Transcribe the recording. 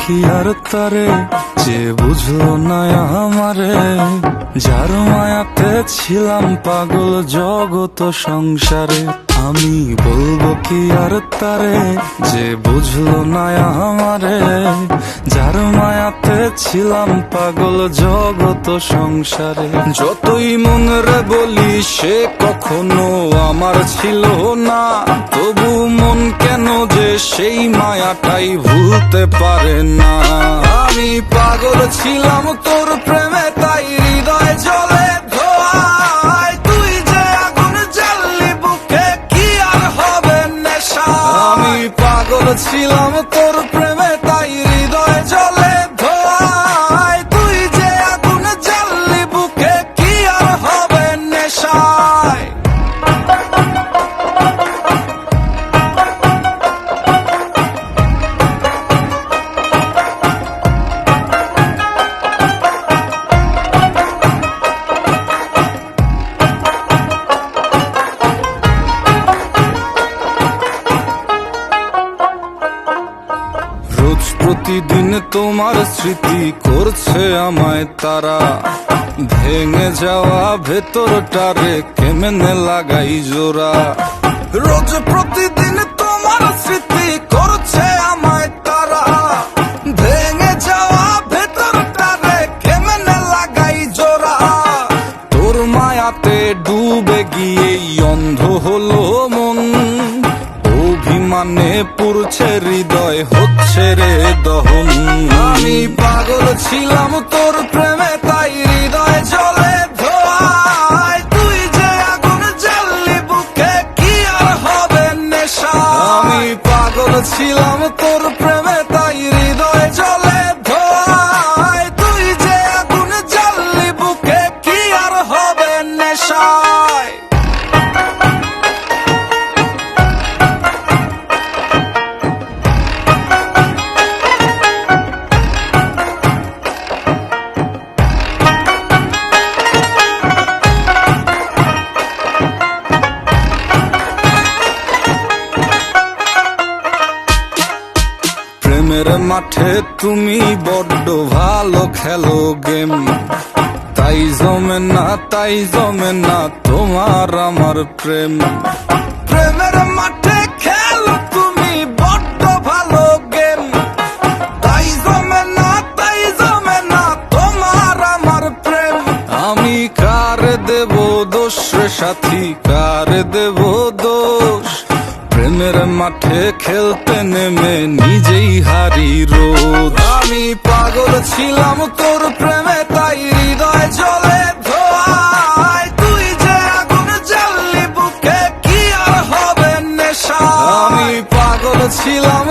কি আর তারে যে বুঝলো না আমারে, যার মায়াতে ছিলাম পাগল জগত সংসারে। আমি বলবো কি আর তারে যে বুঝলো না আমারে, যার মায়াতে ছিলাম পাগল জগত সংসারে। যতই মন রে বলি সে কখনো আমার ছিল না, তবু মন কেন যে সেই মায়াটাই ভুলতে পারে না। আমি পাগল ছিলাম তোর প্রেমে, তাই হৃদয় জ্বলে ধোঁয়ায়। তুই যে আগুন জ্বাললি বুকে, কি আর হবে নেশা। আমি পাগল ছিলাম তোর প্রেমে, তাই হৃদয় জ্বলে ধোঁয়ায়। তুই যে আগুন জ্বাললি বুকে, কি আর হবে নেশায়। রোজ প্রতিদিন তোমার স্মৃতি করছে আমায় তারা, ভেঙে যাওয়া ভেতরটারে কেমনে লাগাই জোড়া। রোজ প্রতিদিন তোমার স্মৃতি করছে আমায় তারা, ভেঙে যাওয়া ভেতরটারে কেমনে লাগাই জোড়া। তোর মায়াতে ডুবে গিয়েই অন্ধ হলো মন, অভিমানে পুরছে হৃদয় হচ্ছে রে দহন। আমি পাগল ছিলাম তোর প্রেমে, তাই হৃদয় জ্বলে ধোঁয়ায়। তুই যে আগুন জ্বাললি বুকে, কি আর হবে নেশা। আমি পাগল ছিলাম তোর প্রেমে, তাই হৃদয় জ্বলে ধোঁয়ায়। তুই যে আগুন জ্বাললি বুকে, কি আর হবে নেশায়। প্রেমের মাঠে তুমি বড্ড ভালো খেলো গেম, তাই জমে না তোমার আমার প্রেম। প্রেমের মাঠে খেলো তুমি বড্ড ভালো গেম, তাই জমে না তোমার আমার প্রেম। আমি কারে দেব দোষ রে সাথী, কারে দেব দোষ। প্রেমের মাঠে খেলতে নেমে নিজেই হারি রোজ। আমি পাগল ছিলাম তোর প্রেমে, তাই হৃদয় জ্বলে ধোঁয়ায়। তুই যে আগুন জ্বাললি বুকে, কি আর হবে নেশা। আমি পাগল ছিলাম